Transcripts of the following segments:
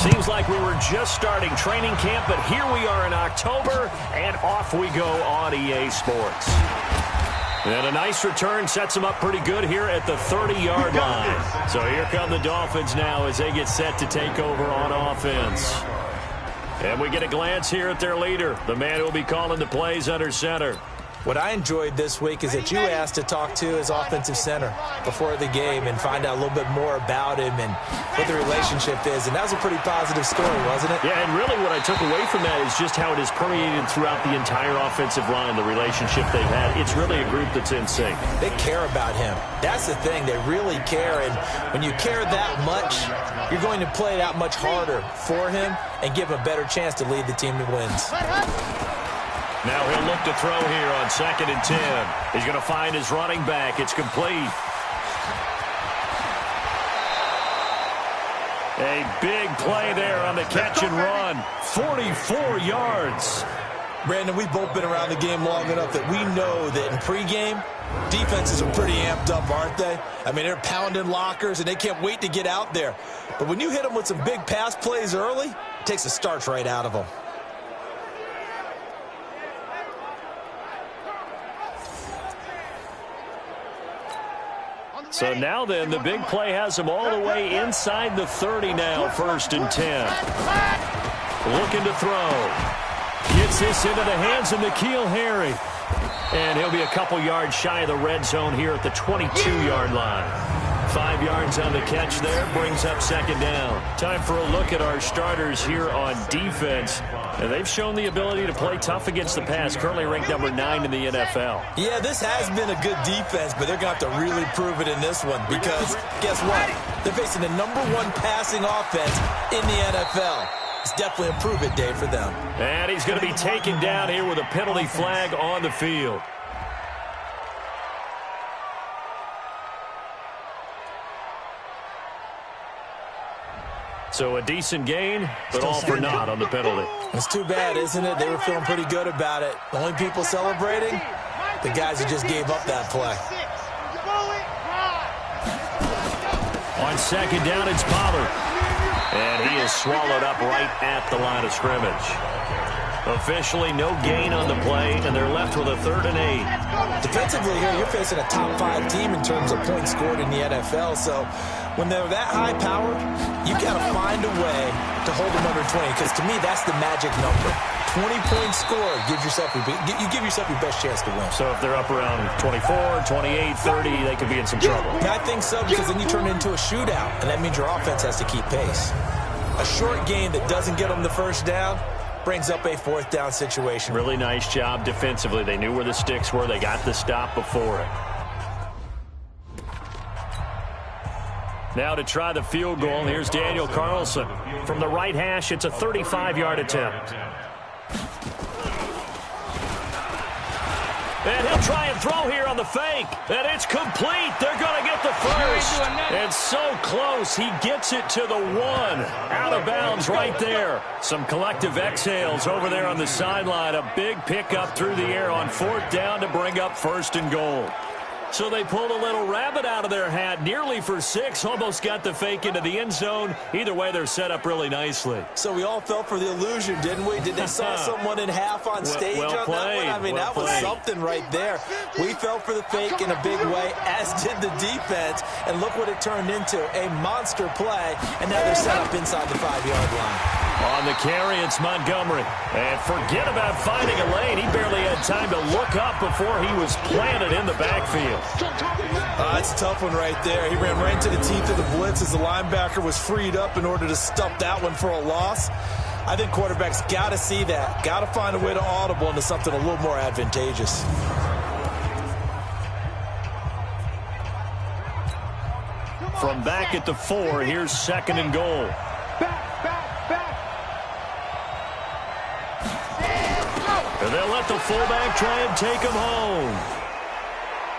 Seems like we were just starting training camp, but here we are in October, and off we go on EA Sports. And a nice return sets them up pretty good here at the 30-yard line. So here come the Dolphins now as they get set to take over on offense. And we get a glance here at their leader, the man who will be calling the plays under center. What I enjoyed this week is that you asked to talk to his offensive center before the game and find out a little bit more about him and what the relationship is. And that was a pretty positive story, wasn't it? Yeah, and really what I took away from that is just how it has permeated throughout the entire offensive line, the relationship they've had. It's really a group that's in sync. They care about him. That's the thing. They really care. And when you care that much, you're going to play that much harder for him and give him a better chance to lead the team to wins. Now he'll look to throw here on 2nd and 10. He's going to find his running back. It's complete. A big play there on the catch and run. 44 yards. Brandon, we've both been around the game long enough that we know that in pregame, defenses are pretty amped up, aren't they? I mean, they're pounding lockers, and they can't wait to get out there. But when you hit them with some big pass plays early, it takes the starch right out of them. So now then, the big play has him all the way inside the 30 now, 1st and 10. Looking to throw. Gets this into the hands of N'Keal Harry. And he'll be a couple yards shy of the red zone here at the 22-yard line. 5 yards on the catch there, brings up 2nd down. Time for a look at our starters here on defense. And they've shown the ability to play tough against the pass, currently ranked number 9 in the NFL. Yeah, this has been a good defense, but they're going to have to really prove it in this one because, guess what? They're facing the number 1 passing offense in the NFL. It's definitely a prove-it day for them. And he's going to be taken down here with a penalty flag on the field. So a decent gain, but all for naught on the penalty. It's too bad, isn't it? They were feeling pretty good about it. The only people celebrating, the guys who just gave up that play. On 2nd down, it's Pollard. And he is swallowed up right at the line of scrimmage. Officially no gain on the play, and they're left with a 3rd and 8. Defensively here, you're facing a top-5 team in terms of points scored in the NFL. So when they're that high-powered, you got to find a way to hold them under 20. Because to me, that's the magic number. 20 points scored gives yourself you give yourself your best chance to win. So if they're up around 24, 28, 30, they could be in some trouble. I think so, because then you turn it into a shootout, and that means your offense has to keep pace. A short game that doesn't get them the 1st down brings up a 4th down situation. Really nice job defensively. They knew where the sticks were. They got the stop before it. Now to try the field goal, here's Daniel Carlson. From the right hash, it's a 35-yard attempt. And he'll try and throw here on the fake. And it's complete. They're going to get the first. And so close, he gets it to the 1. Out of bounds right there. Some collective exhales over there on the sideline. A big pickup through the air on 4th down to bring up 1st and goal. So they pulled a little rabbit out of their hat, nearly for 6, almost got the fake into the end zone. Either way, they're set up really nicely. So we all fell for the illusion, didn't we? Did they saw someone in half on stage on that one? I mean, that was something right there. We fell for the fake in a big way, as did the defense. And look what it turned into, a monster play. And now they're set up inside the 5-yard line. On the carry, it's Montgomery. And forget about finding a lane. He barely had time to look up before he was planted in the backfield. That's a tough one right there. He ran right into the teeth of the blitz as the linebacker was freed up in order to stuff that one for a loss. I think quarterbacks got to see that. Got to find a way to audible into something a little more advantageous. From back at the 4, here's 2nd and goal. And they'll let the fullback try and take him home.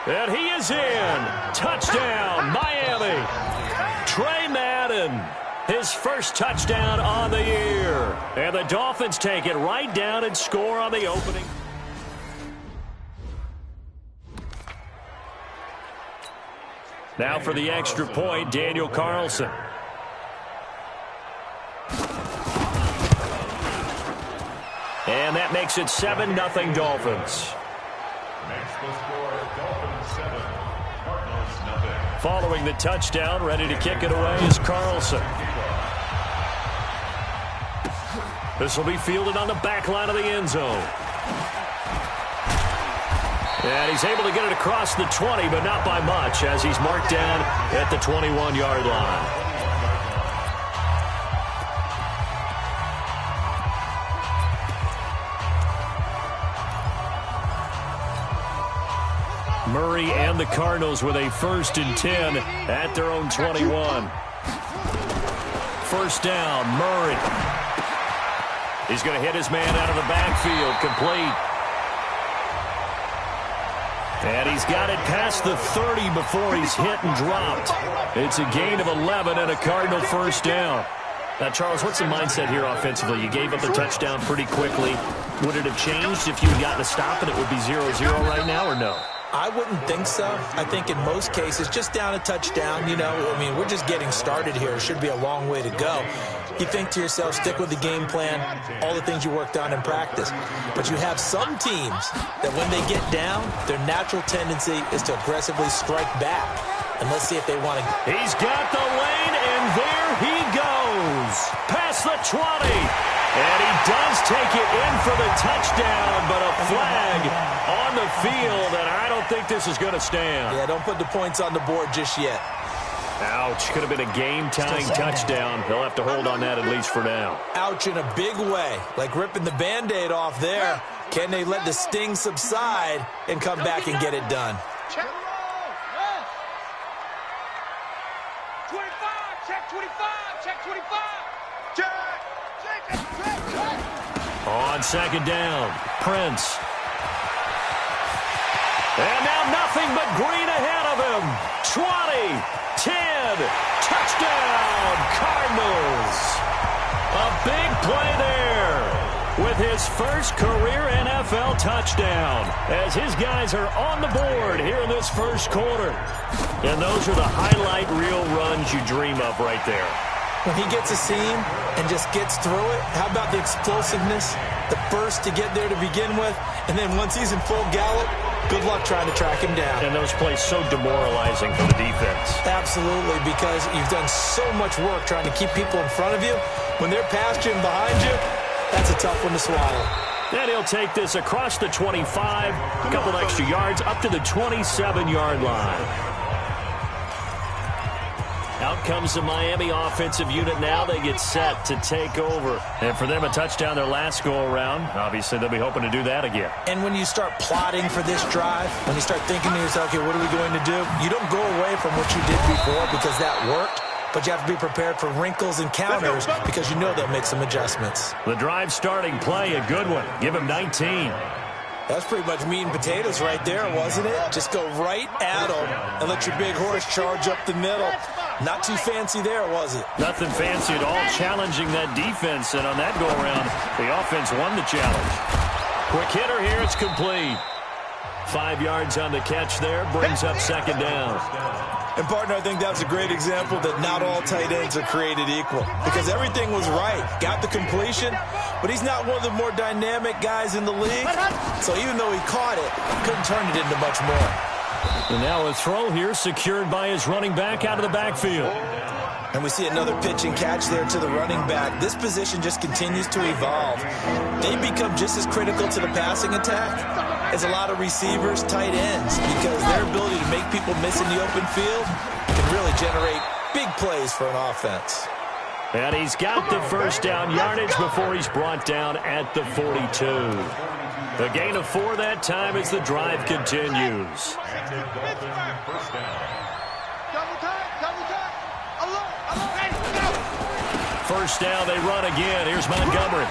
And he is in. Touchdown, Miami. Trey Madden, his first touchdown on the year. And the Dolphins take it right down and score on the opening. Now for the extra point, Daniel Carlson. And that makes it 7-0 Dolphins. Following the touchdown, ready to kick it away is Carlson. This will be fielded on the back line of the end zone. And he's able to get it across the 20, but not by much, as he's marked down at the 21-yard line. Murray and the Cardinals with a 1st and 10 at their own 21. First down, Murray. He's going to hit his man out of the backfield, complete. And he's got it past the 30 before he's hit and dropped. It's a gain of 11 and a Cardinal first down. Now, Charles, what's the mindset here offensively? You gave up the touchdown pretty quickly. Would it have changed if you had gotten a stop and it would be 0-0 right now, or no? I wouldn't think so. I think in most cases, just down a touchdown, you know, I mean, we're just getting started here. It should be a long way to go. You think to yourself, stick with the game plan, all the things you worked on in practice. But you have some teams that when they get down, their natural tendency is to aggressively strike back. And let's see if they want to. He's got the lane, and there he goes. Past the 20. And he does take it in for the touchdown, but a flag on the field, and I don't think this is going to stand. Yeah, don't put the points on the board just yet. Ouch. Could have been a game-tying touchdown. He'll have to hold on that at least for now. Ouch in a big way, like ripping the Band-Aid off there. Can they let the sting subside and come back and get it done? Check 25, check 25, check 25. Check. On second down, Prince. And now nothing but green ahead of him. 20, 10, touchdown, Cardinals. A big play there with his first career NFL touchdown as his guys are on the board here in this first quarter. And those are the highlight reel runs you dream of right there. When he gets a seam and just gets through it, how about the explosiveness, the burst to get there to begin with, and then once he's in full gallop, good luck trying to track him down. And those plays so demoralizing for the defense. Absolutely, because you've done so much work trying to keep people in front of you. When they're past you and behind you, that's a tough one to swallow. Then he'll take this across the 25, a couple extra yards, up to the 27-yard line. Out comes the Miami offensive unit now. They get set to take over. And for them, a touchdown their last go-around. Obviously, they'll be hoping to do that again. And when you start plotting for this drive, when you start thinking to yourself, okay, what are we going to do? You don't go away from what you did before because that worked. But you have to be prepared for wrinkles and counters because you know they'll make some adjustments. The drive starting play, a good one. Give him 19. That's pretty much meat and potatoes right there, wasn't it? Just go right at them and let your big horse charge up the middle. Not too fancy there, was it? Nothing fancy at all, challenging that defense. And on that go-around, the offense won the challenge. Quick hitter here, it's complete. 5 yards on the catch there, brings up second down. And, partner, I think that's a great example that not all tight ends are created equal. Because everything was right. Got the completion, but he's not one of the more dynamic guys in the league. So even though he caught it, couldn't turn it into much more. And now a throw here secured by his running back out of the backfield. And we see another pitch and catch there to the running back. This position just continues to evolve. They become just as critical to the passing attack as a lot of receivers, tight ends, because their ability to make people miss in the open field can really generate big plays for an offense. And he's got the first down yardage before he's brought down at the 42. The gain of 4 that time as the drive continues. First down, they run again. Here's Montgomery.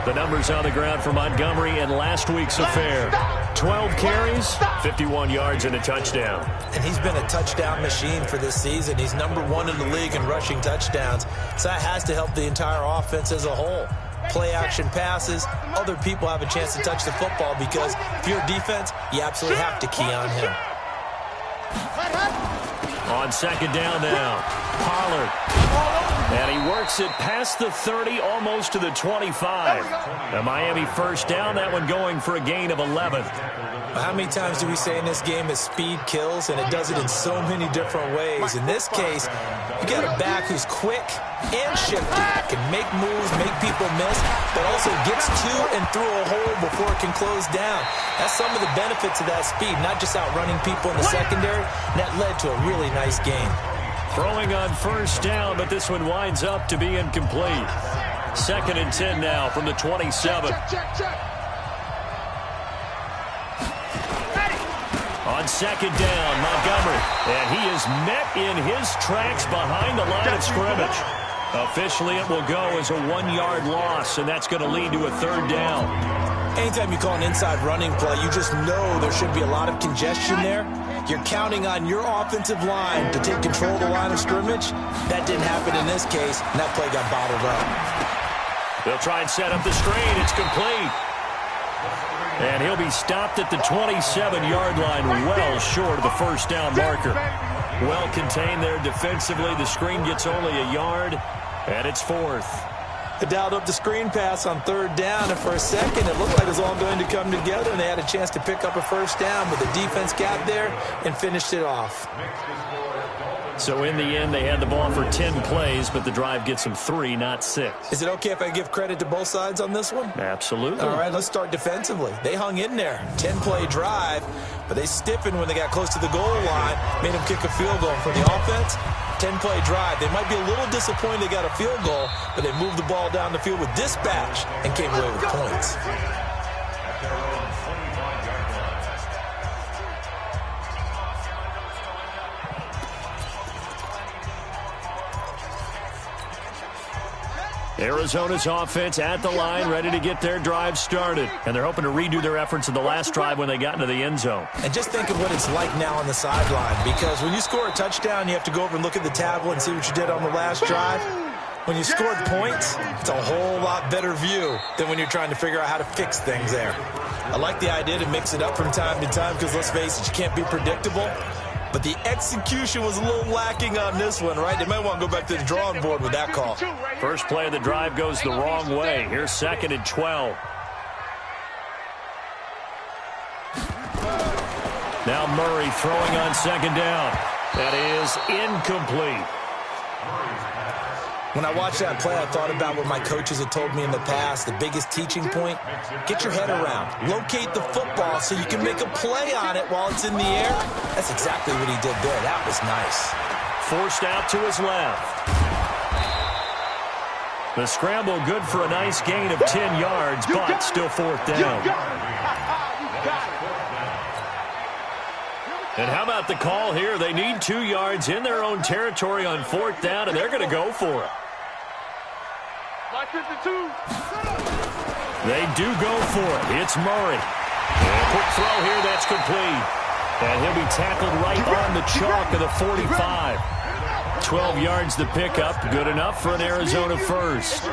The numbers on the ground for Montgomery in last week's affair. 12 carries, 51 yards, and a touchdown. And he's been a touchdown machine for this season. He's #1 in the league in rushing touchdowns. So that has to help the entire offense as a whole. Play action passes, other people have a chance to touch the football because if you're a defense, you absolutely have to key on him. On second down now, Pollard. And he works it past the 30, almost to the 25. A Miami first down, that one going for a gain of 11. How many times do we say in this game that speed kills, and it does it in so many different ways? In this case, you got a back who's quick and shifty, can make moves, make people miss, but also gets to and through a hole before it can close down. That's some of the benefits of that speed, not just outrunning people in the secondary, and that led to a really nice game. Throwing on first down, but this one winds up to be incomplete. 2nd and 10 now from the 27. On second down, Montgomery. And he is met in his tracks behind the line of scrimmage. Officially, it will go as a 1-yard loss, and that's going to lead to a 3rd down. Anytime you call an inside running play, you just know there should be a lot of congestion there. You're counting on your offensive line to take control of the line of scrimmage. That didn't happen in this case, and that play got bottled up. They'll try and set up the screen. It's complete. And he'll be stopped at the 27-yard line, well short of the first down marker. Well contained there defensively. The screen gets only a yard, and it's 4th. They dialed up the screen pass on 3rd down, and for a second it looked like it was all going to come together, and they had a chance to pick up a first down, but the defense got there and finished it off. So in the end, they had the ball for 10 plays, but the drive gets them 3, not 6. Is it okay if I give credit to both sides on this one? Absolutely. All right, let's start defensively. They hung in there. 10-play drive, but they stiffened when they got close to the goal line, made them kick a field goal. For the offense, 10-play drive. They might be a little disappointed they got a field goal, but they moved the ball down the field with dispatch and came away with points. Arizona's offense at the line, ready to get their drive started. And they're hoping to redo their efforts in the last drive when they got into the end zone. And just think of what it's like now on the sideline, because when you score a touchdown, you have to go over and look at the tablet and see what you did on the last drive. When you scored points, it's a whole lot better view than when you're trying to figure out how to fix things there. I like the idea to mix it up from time to time because, let's face it, you can't be predictable. But the execution was a little lacking on this one, right? They might want to go back to the drawing board with that call. First play of the drive goes the wrong way. Here's 2nd and 12. Now Murray throwing on second down. That is incomplete. When I watched that play, I thought about what my coaches had told me in the past. The biggest teaching point, get your head around. Locate the football so you can make a play on it while it's in the air. That's exactly what he did there. That was nice. Forced out to his left. The scramble good for a nice gain of 10 yards, but still 4th down. And how about the call here? They need 2 yards in their own territory on 4th down, and they're going to go for it. They do go for it. It's Murray. And a quick throw here, that's complete. And he'll be tackled right on the chalk of the 45. 12 yards the pickup, good enough for an Arizona first.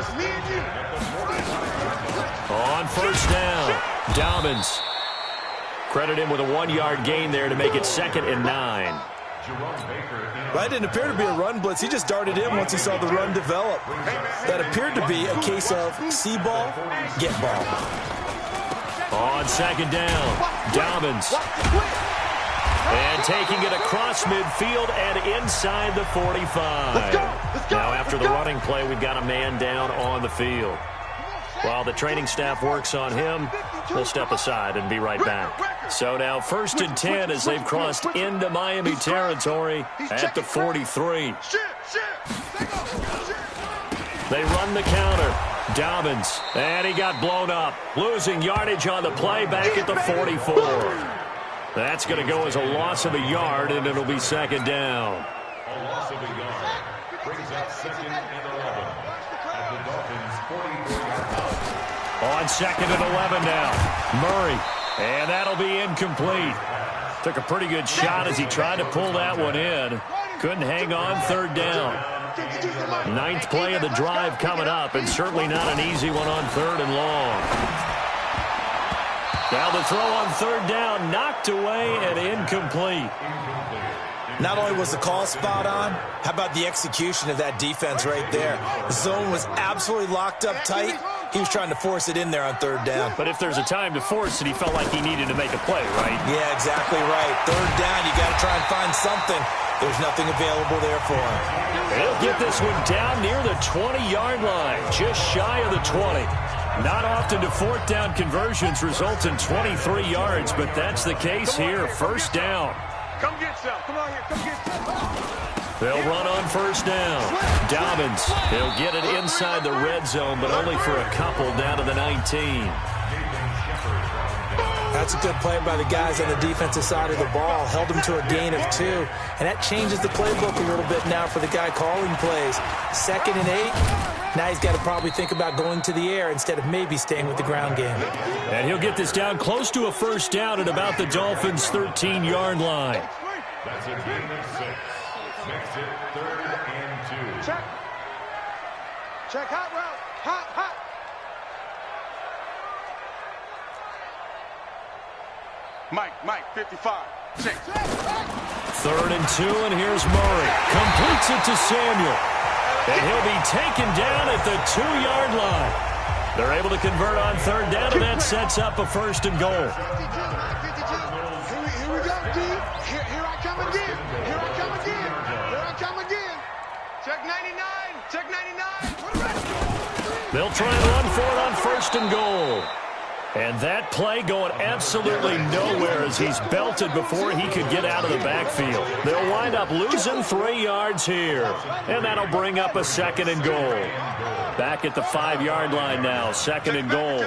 On first down, Dobbins. Credit him with a 1-yard gain there to make it 2nd and 9. That didn't appear to be a run blitz. He just darted in once he saw the run develop. That appeared to be a case of see ball, get ball. On second down, Dobbins. And taking it across midfield and inside the 45. Now after the running play, we've got a man down on the field. While the training staff works on him, we'll step aside and be right back. So now 1st and 10 as they've crossed into Miami territory at the 43. They run the counter. Dobbins, and he got blown up. Losing yardage on the play back at the 44. That's going to go as a loss of a yard, and it'll be 2nd down. A loss of a yard brings up 2nd and 11 at the Dolphins' 44-yard line. On 2nd and 11 now, Murray, and that'll be incomplete. Took a pretty good shot as he tried to pull that one in. Couldn't hang on 3rd down. 9th play of the drive coming up, and certainly not an easy one on 3rd and long. Now the throw on 3rd down, knocked away and incomplete. Not only was the call spot on, how about the execution of that defense right there? The zone was absolutely locked up tight. He was trying to force it in there on third down. But if there's a time to force it, he felt like he needed to make a play, right? Yeah, exactly right. Third down, you got to try and find something. There's nothing available there for him. He'll get this one down near the 20-yard line, just shy of the 20. Not often do fourth down conversions result in 23 yards, but that's the case here. First down. Come get some. Come on here. Come get some. They'll run on first down. Dobbins, he'll get it inside the red zone, but only for a couple down to the 19. That's a good play by the guys on the defensive side of the ball. Held him to a gain of 2. And that changes the playbook a little bit now for the guy calling plays. 2nd and 8. Now he's got to probably think about going to the air instead of maybe staying with the ground game. And he'll get this down close to a first down at about the Dolphins' 13-yard line. That's a gain of 6. Makes it 3rd and 2. Check. Check hot route. Hot, hot. Mike, 55. Check. 3rd and 2, and here's Murray. Completes it to Samuel. And he'll be taken down at the 2-yard line. They're able to convert on third down, and that sets up a first and goal. Here we go, D. Here I come again. Here I come again. Here I come again. Check 99. Check 99. They'll try and run for it on first and goal. And that play going absolutely nowhere as he's belted before he could get out of the backfield. They'll wind up losing 3 yards here. And that'll bring up a second and goal. Back at the 5-yard line now, second and goal.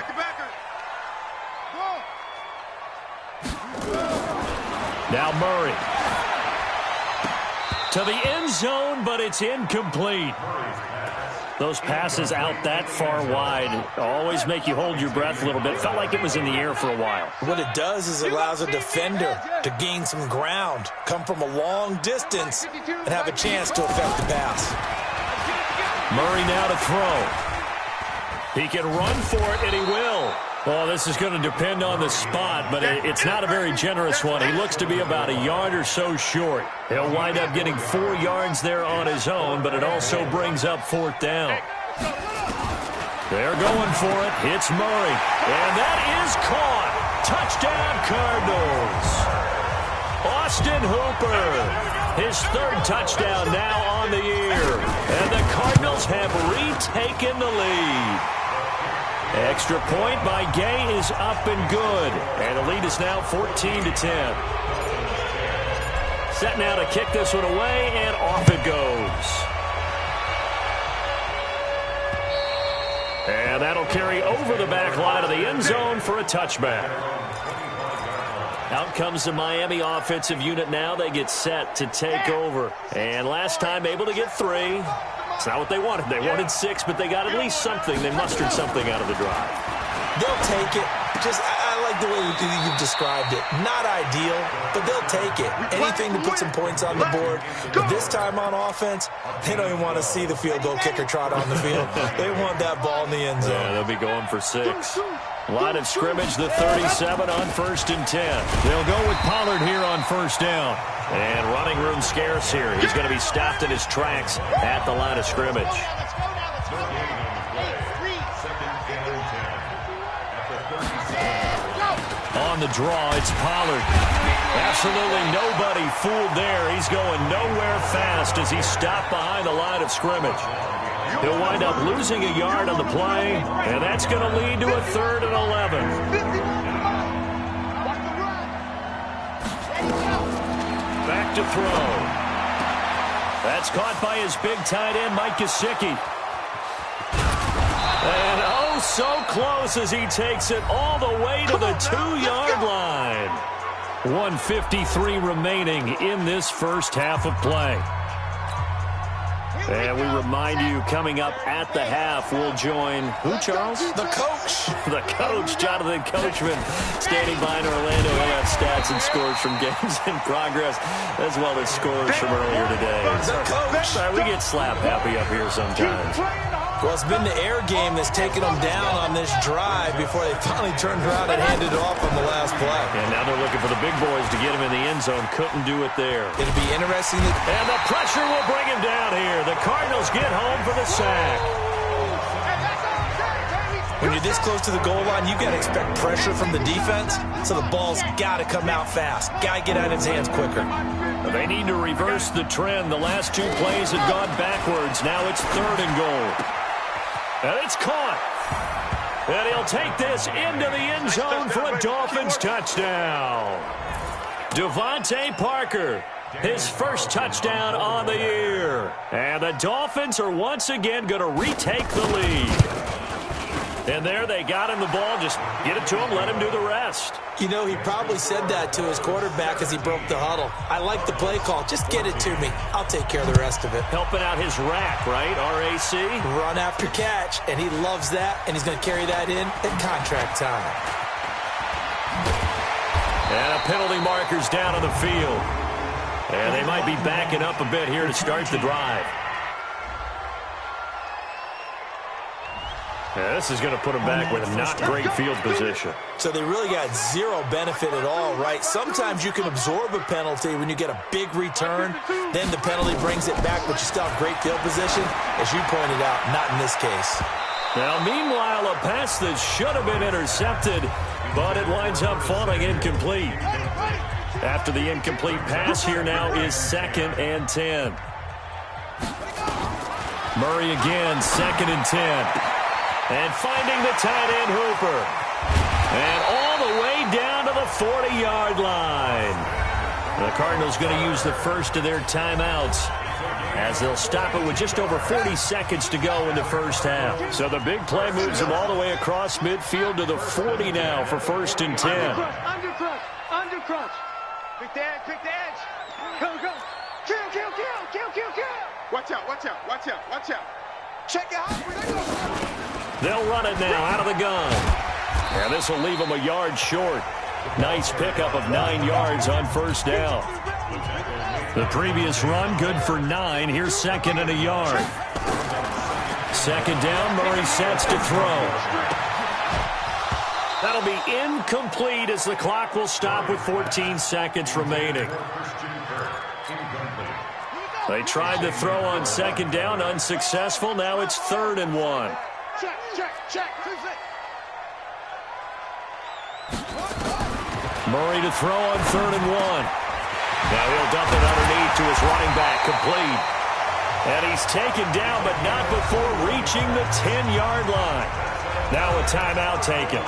Now Murray. To the end zone, but it's incomplete. Those passes out that far wide always make you hold your breath a little bit. Felt like it was in the air for a while. What it does is it allows a defender to gain some ground, come from a long distance, and have a chance to affect the pass. Murray now to throw. He can run for it, and he will. Well, this is going to depend on the spot, but it's not a very generous one. He looks to be about a yard or so short. He'll wind up getting 4 yards there on his own, but it also brings up fourth down. They're going for it. It's Murray. And that is caught. Touchdown, Cardinals. Austin Hooper. His 3rd touchdown now on the year. And the Cardinals have retaken the lead. Extra point by Gay is up and good. And the lead is now 14-10. Set now to kick this one away, and off it goes. And that'll carry over the back line of the end zone for a touchback. Out comes the Miami offensive unit now. They get set to take over. And last time able to get 3. It's not what they wanted. They wanted 6, but they got at least something. They mustered something out of the drive. They'll take it. I like the way you've described it. Not ideal, but they'll take it. Anything to put some points on the board. But this time on offense, they don't even want to see the field goal kicker trot on the field. They want that ball in the end zone. Yeah, they'll be going for 6. Line of scrimmage, the 37 on 1st and 10. They'll go with Pollard here on first down. And running room scarce here. He's going to be stopped in his tracks at the line of scrimmage. On the draw, it's Pollard. Absolutely nobody fooled there. He's going nowhere fast as he's stopped behind the line of scrimmage. He'll wind up losing a yard on the play, and that's going to lead to a 3rd and 11. Back to throw. That's caught by his big tight end, Mike Gesicki. And oh, so close as he takes it all the way to the 2-yard line. 1:53 remaining in this first half of play. And we remind you, coming up at the half, we'll join who, Charles? The coach. The coach, Jonathan Coachman, standing by in Orlando. He'll have stats and scores from games in progress, as well as scores from earlier today. The coach. Sorry, we get slap happy up here sometimes. Well, it's been the air game that's taken them down on this drive before they finally turned around and handed it off on the last play. And now they're looking for the big boys to get him in the end zone. Couldn't do it there. It'll be interesting. And the pressure will bring him down here. The Cardinals get home for the sack. When you're this close to the goal line, you've got to expect pressure from the defense, so the ball's got to come out fast. Got to get out of his hands quicker. They need to reverse the trend. The last two plays have gone backwards. Now it's 3rd and goal. And it's caught. And he'll take this into the end zone for a Dolphins touchdown. Devontae Parker, his first touchdown on the year. And the Dolphins are once again going to retake the lead. And there they got him the ball. Just get it to him, let him do the rest. You know, he probably said that to his quarterback as he broke the huddle. I like the play call. Just get it to me. I'll take care of the rest of it. Helping out his rack, right? RAC? Run after catch, and he loves that, and he's going to carry that in at contract time. And a penalty marker's down on the field. And they might be backing up a bit here to start the drive. Yeah, this is going to put them back with a not great field position. So they really got zero benefit at all, right? Sometimes you can absorb a penalty when you get a big return. Then the penalty brings it back, but you still have great field position. As you pointed out, not in this case. Now, meanwhile, a pass that should have been intercepted, but it winds up falling incomplete. After the incomplete pass, here now is 2nd and 10. Murray again, 2nd and 10. And finding the tight end, Hooper. And all the way down to the 40-yard line. The Cardinals going to use the first of their timeouts as they'll stop it with just over 40 seconds to go in the first half. So the big play moves them all the way across midfield to the 40 now for 1st and 10. Under crunch. Pick the edge, pick the edge. Go. Kill. Watch out. Check it out. They'll run it now out of the gun. And this will leave them a yard short. Nice pickup of 9 yards on 1st down. The previous run, good for 9. Here's 2nd and a yard. 2nd down, Murray sets to throw. That'll be incomplete as the clock will stop with 14 seconds remaining. They tried to throw on 2nd down, unsuccessful. Now it's 3rd and 1. Check. Murray to throw on 3rd and 1. Now he'll dump it underneath to his running back, complete. And he's taken down, but not before reaching the 10-yard line. Now a timeout taken.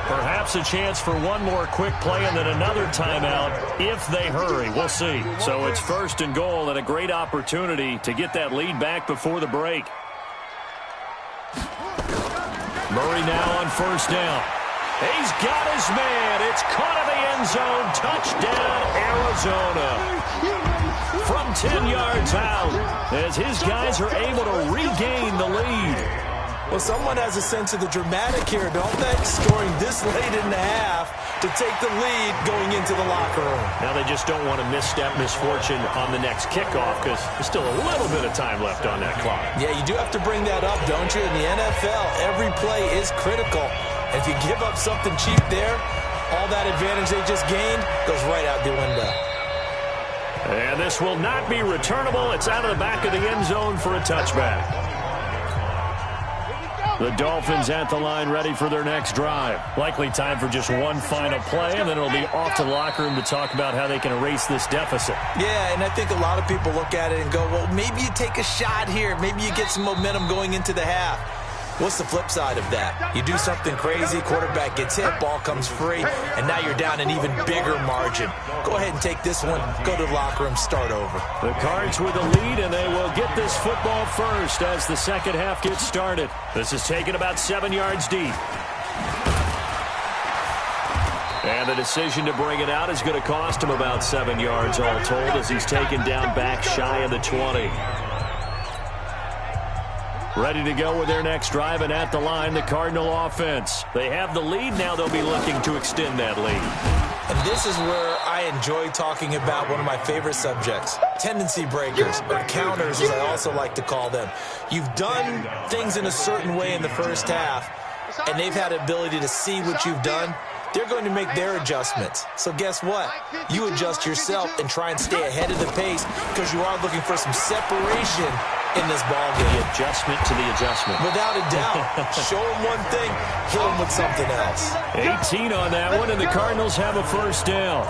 Perhaps a chance for one more quick play and then another timeout if they hurry. We'll see. So it's 1st and goal and a great opportunity to get that lead back before the break. Murray now on 1st down. He's got his man. It's caught in the end zone. Touchdown, Arizona. From 10 yards out as his guys are able to regain the lead. Well, someone has a sense of the dramatic here, don't they? Scoring this late in the half to take the lead going into the locker room. Now they just don't want to misstep misfortune on the next kickoff because there's still a little bit of time left on that clock. Yeah, you do have to bring that up, don't you? In the NFL, every play is critical. If you give up something cheap there, all that advantage they just gained goes right out the window. And this will not be returnable. It's out of the back of the end zone for a touchback. The Dolphins at the line ready for their next drive. Likely time for just one final play, and then it'll be off to the locker room to talk about how they can erase this deficit. Yeah, and I think a lot of people look at it and go, well, maybe you take a shot here. Maybe you get some momentum going into the half. What's the flip side of that? You do something crazy, quarterback gets hit, ball comes free, and now you're down an even bigger margin. Go ahead and take this one, go to the locker room, start over. The Cards with the lead, and they will get this football first as the second half gets started. This is taken about 7 yards deep. And the decision to bring it out is going to cost him about 7 yards all told as he's taken down back shy of the 20. Ready to go with their next drive, and at the line, the Cardinal offense. They have the lead. Now they'll be looking to extend that lead. And this is where I enjoy talking about one of my favorite subjects, tendency breakers, or counters as I also like to call them. You've done things in a certain way in the first half, and they've had the ability to see what you've done. They're going to make their adjustments. So guess what? You adjust yourself and try and stay ahead of the pace because you are looking for some separation in this ball game. The adjustment to the adjustment. Without a doubt. Show them one thing, hit them with something else. 18 on that one, and the Cardinals have a first down.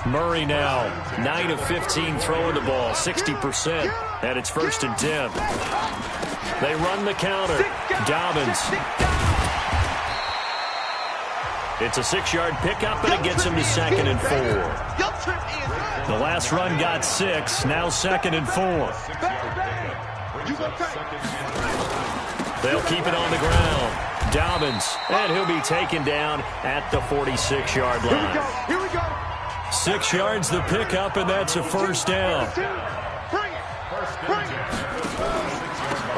Murray now, 9 of 15 throwing the ball, 60%, and it's 1st and 10. They run the counter. Dobbins. It's a 6-yard pickup, and it gets him to 2nd and 4. The last run got 6, now 2nd and 4. They'll keep it on the ground. Dobbins, and he'll be taken down at the 46-yard line. 6 yards the pickup, and that's a first down.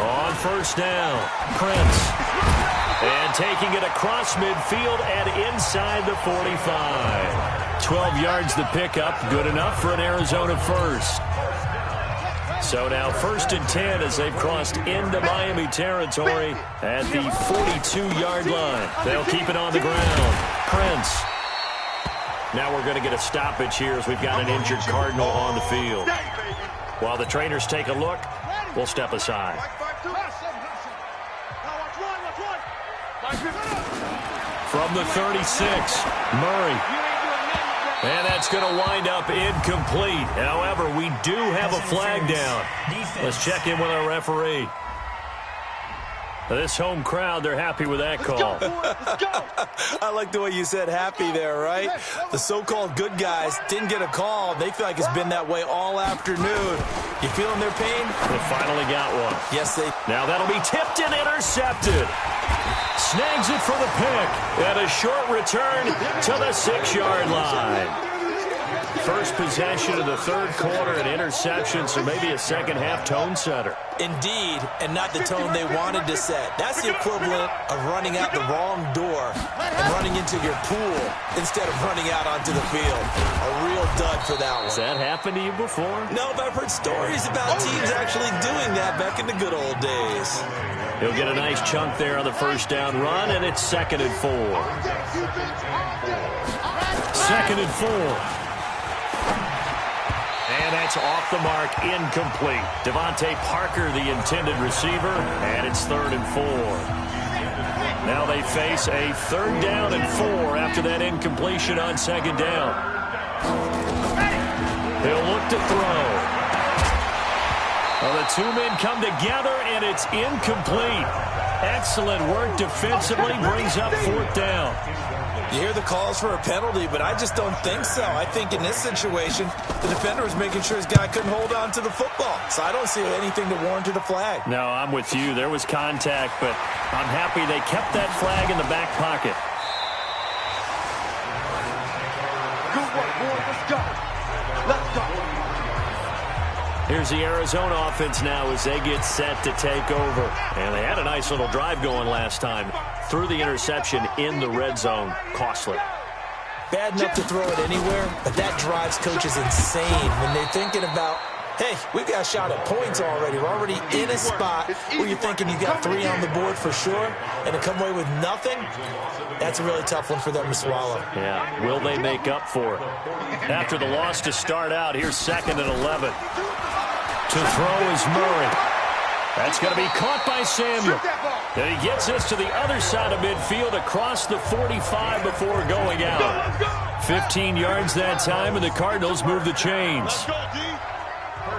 On first down, Prince. And taking it across midfield and inside the 45. 12 yards the pickup, good enough for an Arizona first. So now 1st and 10 as they've crossed into Miami territory at the 42-yard line. They'll keep it on the ground. Prince. Now we're going to get a stoppage here as we've got an injured Cardinal on the field. While the trainers take a look, we'll step aside. From the 36, Murray. And that's going to wind up incomplete. However, we do have a flag down. Let's check in with our referee. This home crowd, they're happy with that call. I like the way you said happy there, right? The so-called good guys didn't get a call. They feel like it's been that way all afternoon. You feeling their pain? They finally got one. Yes, they... Now that'll be tipped and intercepted. Snags it for the pick. And a short return to the 6-yard line. First possession of the third quarter, an interception, so maybe a second-half tone setter. Indeed, and not the tone they wanted to set. That's the equivalent of running out the wrong door and running into your pool instead of running out onto the field. A real dud for that one. Has that happened to you before? No, but I've heard stories about teams actually doing that back in the good old days. He'll get a nice chunk there on the first down run, and it's 2nd and 4. 2nd and 4. And that's off the mark, incomplete. Devontae Parker, the intended receiver, and it's 3rd and 4. Now they face a 3rd down and 4 after that incompletion on 2nd down. He'll look to throw. Well, the two men come together, and it's incomplete. Excellent work defensively, brings up 4th down. You hear the calls for a penalty, but I just don't think so. I think in this situation, the defender was making sure his guy couldn't hold on to the football. So I don't see anything to warrant a flag. No, I'm with you. There was contact, but I'm happy they kept that flag in the back pocket. Good work, boys. Let's go. Let's go. Here's the Arizona offense now as they get set to take over. And they had a nice little drive going last time. Threw the interception in the red zone. Costly. Bad enough to throw it anywhere, but that drives coaches insane when they're thinking about, hey, we've got a shot at points already. We're already in a spot where you're thinking you got 3 on the board for sure, and to come away with nothing, that's a really tough one for them to swallow. Yeah, will they make up for it? After the loss to start out, here's 2nd and 11. To throw is Murray. That's going to be caught by Samuel. And he gets this to the other side of midfield across the 45 before going out. 15 yards that time, and the Cardinals move the chains.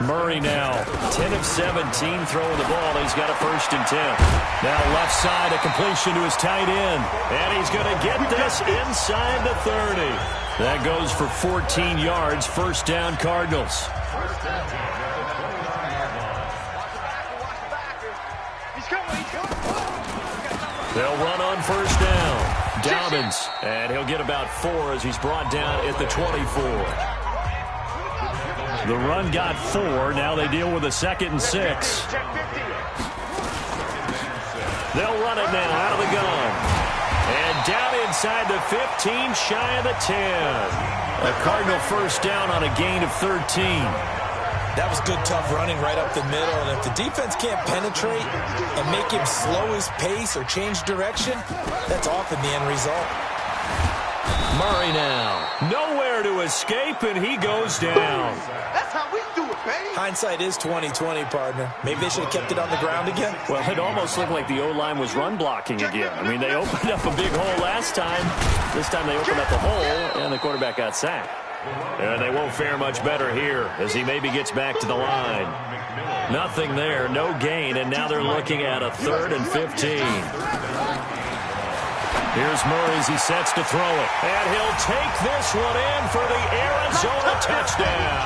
Murray now, 10 of 17 throwing the ball. He's got a 1st and 10. Now left side, a completion to his tight end. And he's going to get this inside the 30. That goes for 14 yards, 1st down Cardinals. They'll run on 1st down. Dobbins, and he'll get about 4 as he's brought down at the 24. The run got 4. Now they deal with a 2nd and 6. They'll run it now out of the gun. And down inside the 15, shy of the 10. A Cardinal first down on a gain of 13. That was good, tough running right up the middle. And if the defense can't penetrate and make him slow his pace or change direction, that's often the end result. Murray now. Nowhere to escape, and he goes down. That's how we do it, baby. Hindsight is 20/20, partner. Maybe they should have kept it on the ground again. Well, it almost looked like the O-line was run blocking again. I mean, they opened up a big hole last time. This time they opened up a hole, and the quarterback got sacked. And they won't fare much better here as he maybe gets back to the line. Nothing there, no gain, and now they're looking at a 3rd and 15. Here's Murray as he sets to throw it. And he'll take this one in for the Arizona touchdown.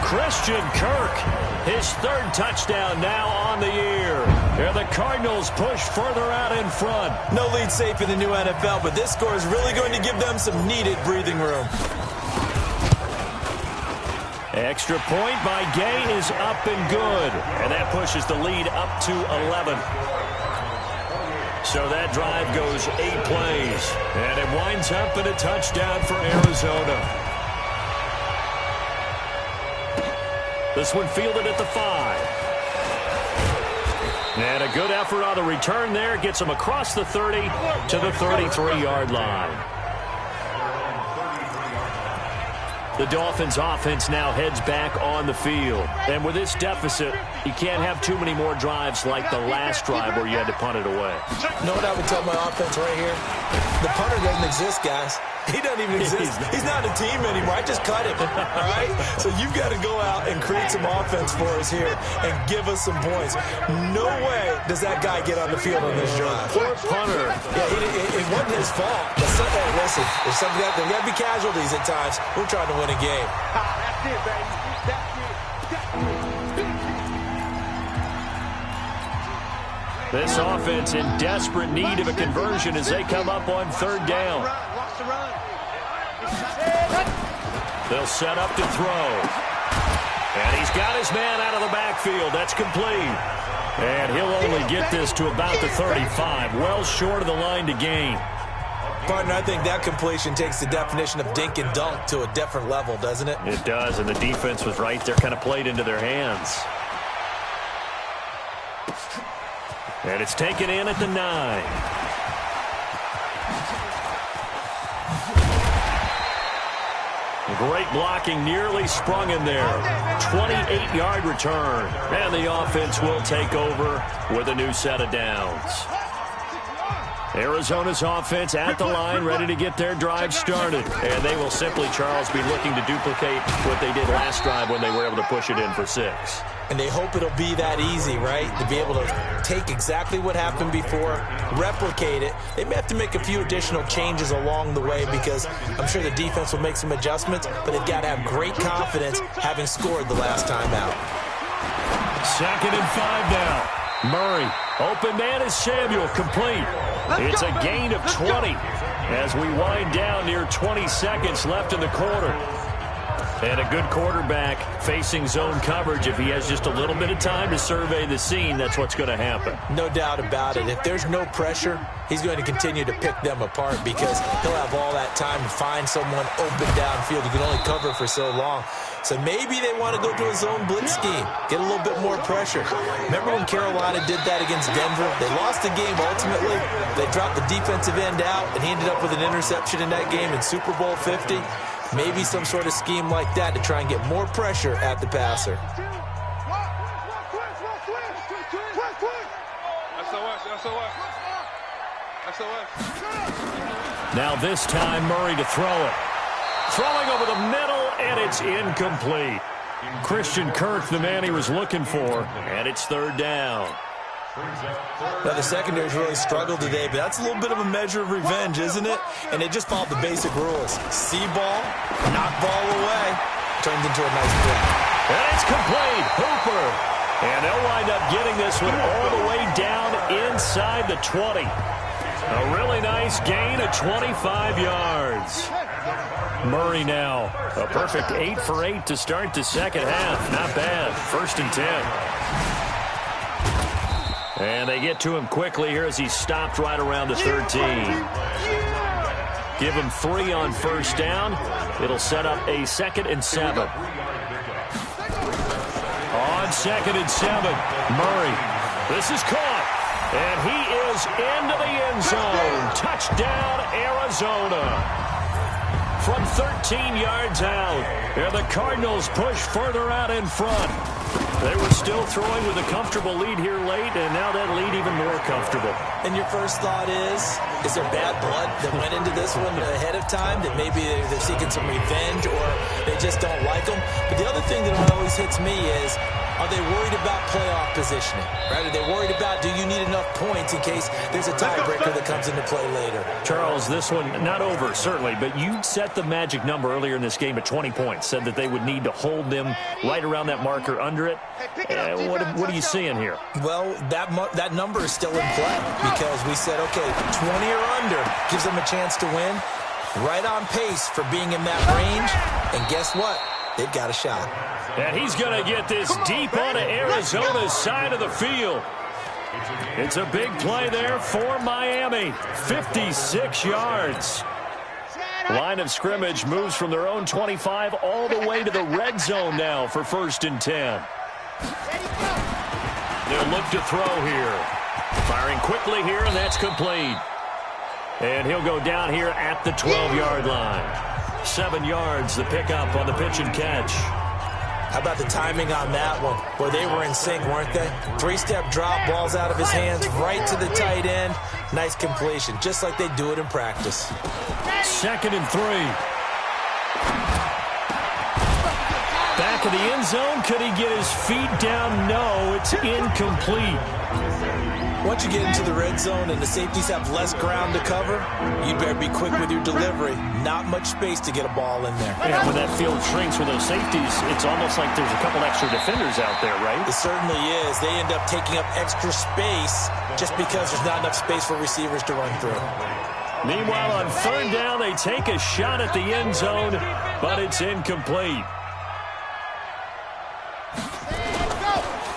Christian Kirk, his 3rd touchdown now on the year. And the Cardinals push further out in front. No lead safe in the new NFL, but this score is really going to give them some needed breathing room. Extra point by Gay is up and good. And that pushes the lead up to 11. So that drive goes 8 plays. And it winds up in a touchdown for Arizona. This one fielded at the 5. And a good effort on the return there. Gets him across the 30 to the 33-yard line. The Dolphins offense now heads back on the field. And with this deficit, you can't have too many more drives like the last drive where you had to punt it away. You know what I would tell my offense right here? The punter doesn't exist, guys. He doesn't even exist. He's not a team anymore. I just cut him, all right? So you've got to go out and create some offense for us here and give us some points. No way does that guy get on the field on this drive. Poor punter. Yeah, it wasn't his fault. But hey, listen, there's got to be casualties at times. We're trying to win a game. That's it, baby. That's it. This offense in desperate need of a conversion as they come up on 3rd down. They'll set up to throw. And he's got his man out of the backfield. That's complete. And he'll only get this to about the 35. Well short of the line to gain. Partner, I think that completion takes the definition of dink and dunk to a different level, doesn't it? It does, and the defense was right there, kind of played into their hands. And it's taken in at the 9. Great blocking, nearly sprung in there. 28-yard return. And the offense will take over with a new set of downs. Arizona's offense at the line, ready to get their drive started. And they will simply, Charles, be looking to duplicate what they did last drive when they were able to push it in for 6. And they hope it'll be that easy, right? To be able to take exactly what happened before, replicate it. They may have to make a few additional changes along the way because I'm sure the defense will make some adjustments, but they've got to have great confidence having scored the last time out. 2nd and 5 now. Murray, open man is Samuel, complete. It's a gain of 20 as we wind down near 20 seconds left in the quarter. And a good quarterback facing zone coverage. If he has just a little bit of time to survey the scene, that's what's going to happen. No doubt about it. If there's no pressure, he's going to continue to pick them apart because he'll have all that time to find someone open downfield who can only cover for so long. So maybe they want to go to a zone blitz scheme, get a little bit more pressure. Remember when Carolina did that against Denver? They lost the game ultimately. They dropped the defensive end out, and he ended up with an interception in that game in Super Bowl 50. Maybe some sort of scheme like that to try and get more pressure at the passer. Now this time Murray to throw it. Throwing over the middle, and it's incomplete. Christian Kirk, the man he was looking for, and it's 3rd down. Now, the secondary's really struggled today, but that's a little bit of a measure of revenge, isn't it? And they just followed the basic rules. See ball, knock ball away, turned into a nice play. And it's complete. Hooper. And they'll wind up getting this one all the way down inside the 20. A really nice gain of 25 yards. Murray now. A perfect 8 for 8 to start the second half. Not bad. 1st and 10. And they get to him quickly here as he stopped right around the 13. Give him 3 on first down. It'll set up a 2nd and 7. On 2nd and 7, Murray. This is caught. And he is into the end zone. Touchdown, Arizona. From 13 yards out. And the Cardinals push further out in front. They were still throwing with a comfortable lead here late, and now that lead even more comfortable. And your first thought is there bad blood that went into this one ahead of time, that maybe they're seeking some revenge or they just don't like them? But the other thing that always hits me is, are they worried about playoff positioning? Right? Are they worried about, do you need enough points in case there's a tiebreaker that comes into play later? Charles, this one not over, certainly, but you set the magic number earlier in this game at 20 points, said that they would need to hold them right around that marker under it. What are you seeing here? Well, that number is still in play because we said, okay, 20 or under gives them a chance to win. Right on pace for being in that range. And guess what? They've got a shot. And he's going to get this deep onto Arizona's side of the field. It's a big play there for Miami. 56 yards. Line of scrimmage moves from their own 25 all the way to the red zone now for 1st and 10. They'll look to throw here. Firing quickly here, and that's complete. And he'll go down here at the 12-yard line. 7 yards, the pickup on the pitch and catch. How about the timing on that one? Boy, they were in sync, weren't they? 3-step drop, balls out of his hands, right to the tight end. Nice completion, just like they do it in practice. 2nd and 3. Back of the end zone. Could he get his feet down? No, it's incomplete. Once you get into the red zone and the safeties have less ground to cover, you better be quick with your delivery. Not much space to get a ball in there. Yeah, when that field shrinks with those safeties, it's almost like there's a couple extra defenders out there, right? It certainly is. They end up taking up extra space just because there's not enough space for receivers to run through. Meanwhile, on 3rd down, they take a shot at the end zone, but it's incomplete.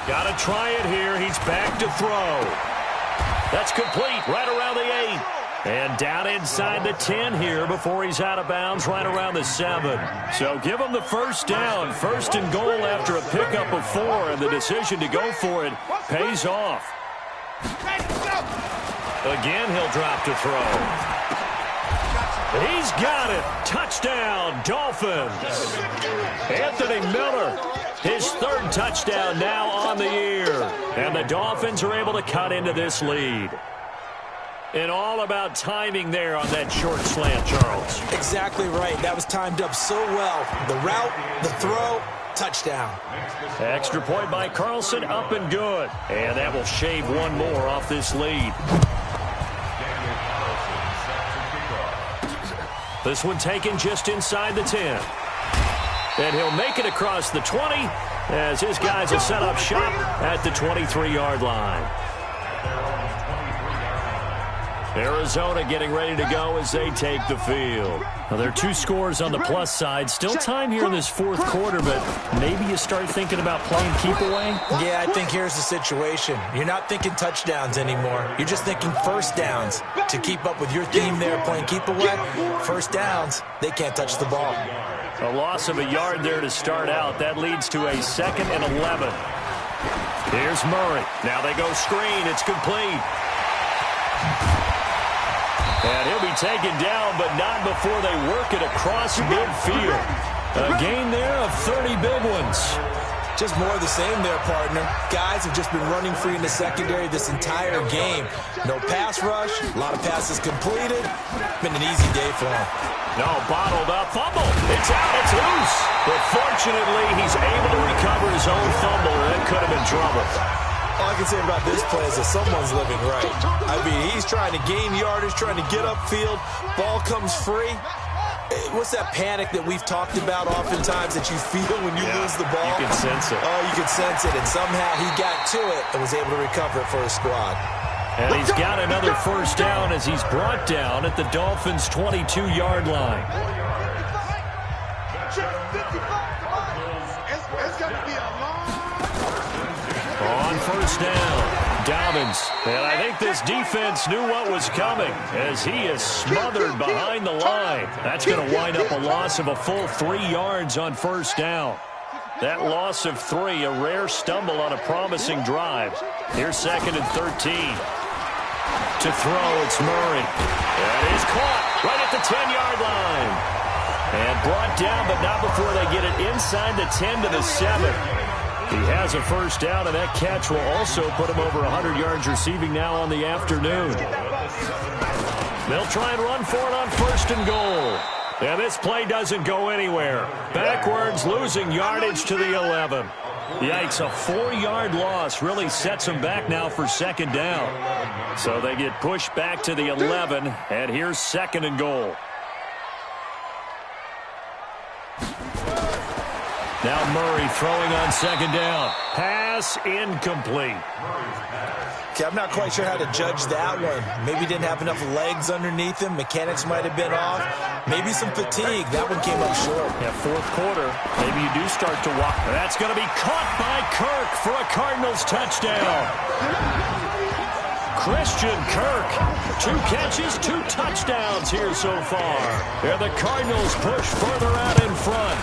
Got to try it here. He's back to throw. That's complete right around the 8. And down inside the 10 here before he's out of bounds right around the 7. So give him the 1st down. 1st and goal after a pickup of 4, and the decision to go for it pays off. Again, he'll drop to throw. He's got it. Touchdown, Dolphins. Anthony Miller, his 3rd touchdown now on the year. And the Dolphins are able to cut into this lead. And all about timing there on that short slant, Charles. Exactly right. That was timed up so well. The route, the throw, touchdown. Extra point by Carlson, up and good. And that will shave one more off this lead. This one taken just inside the 10. And he'll make it across the 20 as his guys will set up shop at the 23-yard line. Arizona getting ready to go as they take the field. Now, there are 2 scores on the plus side. Still time here in this 4th quarter, but maybe you start thinking about playing keep away? Yeah, I think here's the situation. You're not thinking touchdowns anymore. You're just thinking 1st downs. To keep up with your team there playing keep away, 1st downs, they can't touch the ball. A loss of a yard there to start out. That leads to a 2nd and 11. Here's Murray. Now they go screen. It's complete. And he'll be taken down, but not before they work it across midfield. A gain there of 30 big ones. Just more of the same there, partner. Guys have just been running free in the secondary this entire game. No pass rush, a lot of passes completed. Been an easy day for him. No, bottled up, fumble. It's out, it's loose. But fortunately, he's able to recover his own fumble, and it could have been trouble. All I can say about this play is that someone's living right. I mean, he's trying to gain yardage, trying to get upfield. Ball comes free. What's that panic that we've talked about oftentimes that you feel when you lose the ball? You can sense it. Oh, you can sense it. And somehow he got to it and was able to recover it for his squad. And he's got another 1st down as he's brought down at the Dolphins' 22-yard line. On 1st down, Dobbins. And I think this defense knew what was coming as he is smothered behind the line. That's going to wind up a loss of a full 3 yards on first down. That loss of 3, a rare stumble on a promising drive. Here's 2nd and 13. To throw, it's Murray. That is caught right at the 10-yard line. And brought down, but not before they get it inside the 10 to the 7. He has a first down, and that catch will also put him over 100 yards receiving now on the afternoon. They'll try and run for it on 1st and goal. And this play doesn't go anywhere. Backwards, losing yardage to the 11. Yikes, a 4-yard loss really sets them back now for 2nd down. So they get pushed back to the 11, and here's 2nd and goal. Now Murray throwing on 2nd down. Pass incomplete. Okay, I'm not quite sure how to judge that one. Maybe didn't have enough legs underneath him. Mechanics might have been off. Maybe some fatigue. That one came up short. Yeah, 4th quarter. Maybe you do start to walk. That's going to be caught by Kirk for a Cardinals touchdown. Christian Kirk. 2 catches, 2 touchdowns here so far. And the Cardinals push further out in front.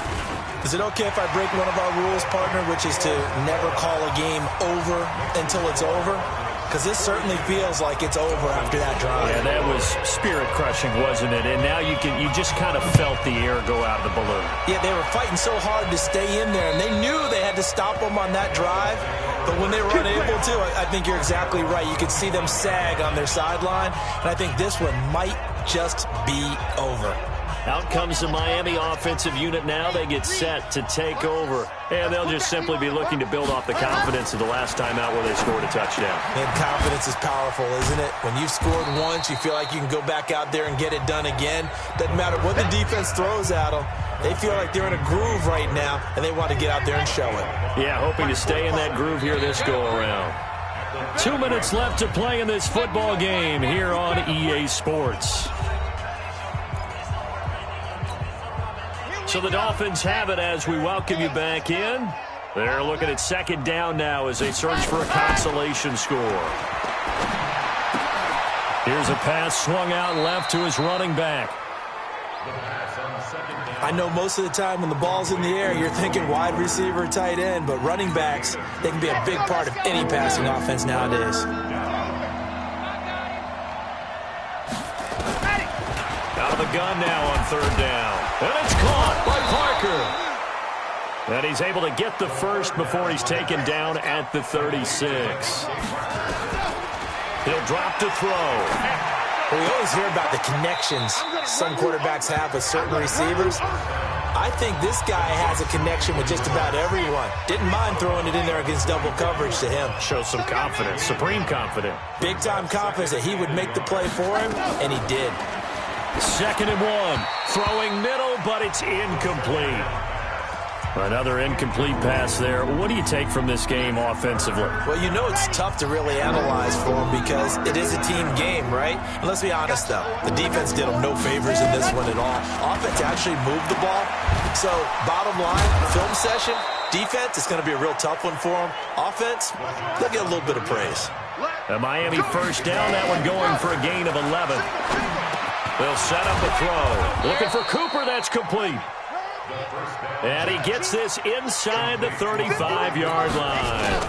Is it okay if I break one of our rules, partner, which is to never call a game over until it's over? Because this certainly feels like it's over after that drive. Yeah, that was spirit-crushing, wasn't it? And now you just kind of felt the air go out of the balloon. Yeah, they were fighting so hard to stay in there, and they knew they had to stop them on that drive. But when they were unable to, I think you're exactly right. You could see them sag on their sideline, and I think this one might just be over. Out comes the Miami offensive unit now. They get set to take over. And they'll just simply be looking to build off the confidence of the last time out where they scored a touchdown. And confidence is powerful, isn't it? When you've scored once, you feel like you can go back out there and get it done again. Doesn't matter what the defense throws at them. They feel like they're in a groove right now, and they want to get out there and show it. Yeah, hoping to stay in that groove here this go-around. 2 minutes left to play in this football game here on EA Sports. So the Dolphins have it as we welcome you back in. They're looking at 2nd down now as they search for a consolation score. Here's a pass swung out left to his running back. I know most of the time when the ball's in the air, you're thinking wide receiver, tight end, but running backs, they can be a big part of any passing offense nowadays. Out of the gun now on 3rd down. And it's caught by Parker. And he's able to get the first before he's taken down at the 36. He'll drop to throw. We always hear about the connections some quarterbacks have with certain receivers. I think this guy has a connection with just about everyone. Didn't mind throwing it in there against double coverage to him. Shows some confidence, supreme confidence. Big-time confidence that he would make the play for him, and he did. 2nd and 1. Throwing middle, but it's incomplete. Another incomplete pass there. What do you take from this game offensively? Well, you know it's tough to really analyze for them because it is a team game, right? And let's be honest, though. The defense did them no favors in this one at all. Offense actually moved the ball. So, bottom line, film session, defense is going to be a real tough one for them. Offense, they'll get a little bit of praise. A Miami first down, that one going for a gain of 11. They'll set up a throw. Looking for Cooper, that's complete. And he gets this inside the 35-yard line.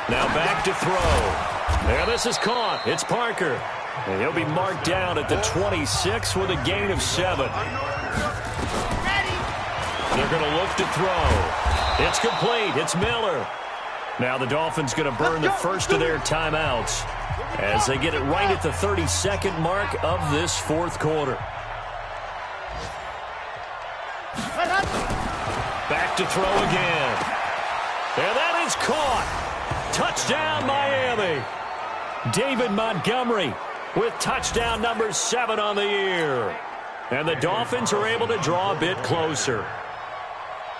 Now back to throw. And this is caught. It's Parker. And he'll be marked down at the 26 with a gain of 7. They're going to look to throw. It's complete. It's Miller. Now the Dolphins going to burn the first of their timeouts as they get it right at the 32nd mark of this 4th quarter. Back to throw again. And that is caught. Touchdown, Miami. David Montgomery with touchdown number 7 on the year. And the Dolphins are able to draw a bit closer.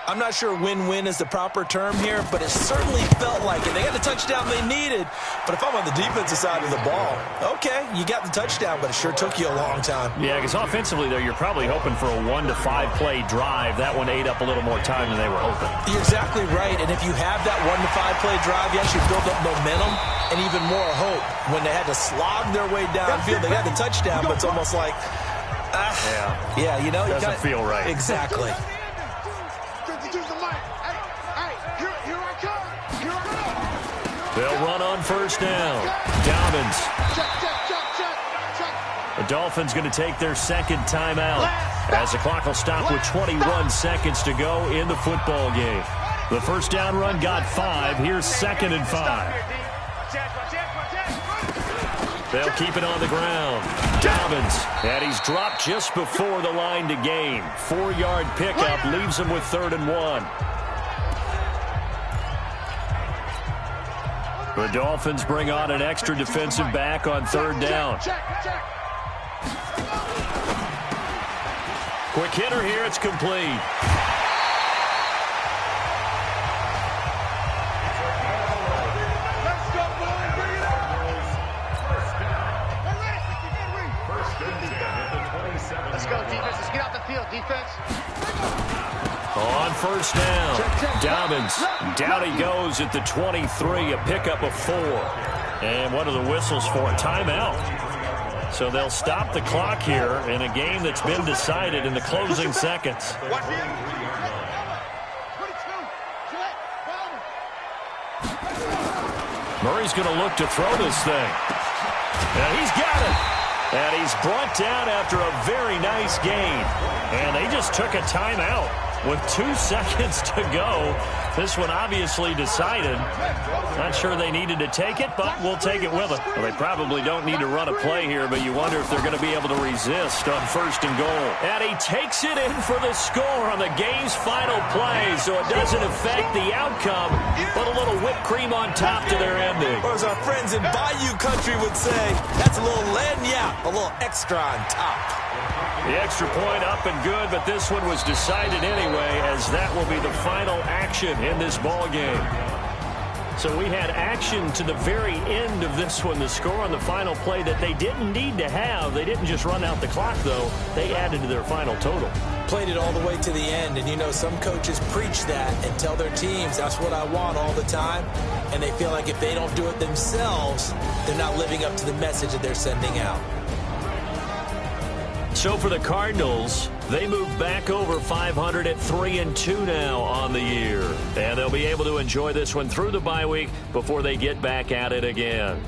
I'm not sure win-win is the proper term here, but it certainly felt like it. They got the touchdown they needed, but if I'm on the defensive side of the ball, okay, you got the touchdown, but it sure took you a long time. Yeah, because offensively, though, you're probably hoping for a 1 to 5 play drive. That one ate up a little more time than they were hoping. You're exactly right, and if you have that 1 to 5 play drive, you actually build up momentum and even more hope. When they had to slog their way downfield, they got the touchdown, but it's almost like, yeah, you know, doesn't feel right. Exactly. They'll run on first down. Dobbins. The Dolphins going to take their second timeout as the clock will stop with 21 seconds to go in the football game. The first down run got 5. Here's 2nd and 5. They'll keep it on the ground. Dobbins, and he's dropped just before the line to gain. 4-yard pickup leaves him with 3rd and 1. The Dolphins bring on an extra defensive back on 3rd down. Quick hitter here, it's complete. Let's go, defense. Let's get out the field, defense. On first down, Dobbins, down he goes at the 23, a pickup of 4. And what are the whistles for? A timeout. So they'll stop the clock here in a game that's been decided in the closing seconds. Murray's going to look to throw this thing. And he's got it. And he's brought down after a very nice gain. And they just took a timeout with 2 seconds to go. This one obviously decided. Not sure they needed to take it, but we'll take it with them. Well, they probably don't need to run a play here, but you wonder if they're going to be able to resist on 1st and goal. And he takes it in for the score on the game's final play, so it doesn't affect the outcome, but a little whipped cream on top to their ending. Or as our friends in Bayou Country would say, that's a little lagniappe, a little extra on top. The extra point up and good, but this one was decided anyway, as that will be the final action in this ball game. So we had action to the very end of this one. The score on the final play that they didn't need to have. They didn't just run out the clock, though. They added to their final total. Played it all the way to the end, and you know some coaches preach that and tell their teams that's what I want all the time, and they feel like if they don't do it themselves, they're not living up to the message that they're sending out. So for the Cardinals, they move back over 500 at 3-2 now on the year. And they'll be able to enjoy this one through the bye week before they get back at it again.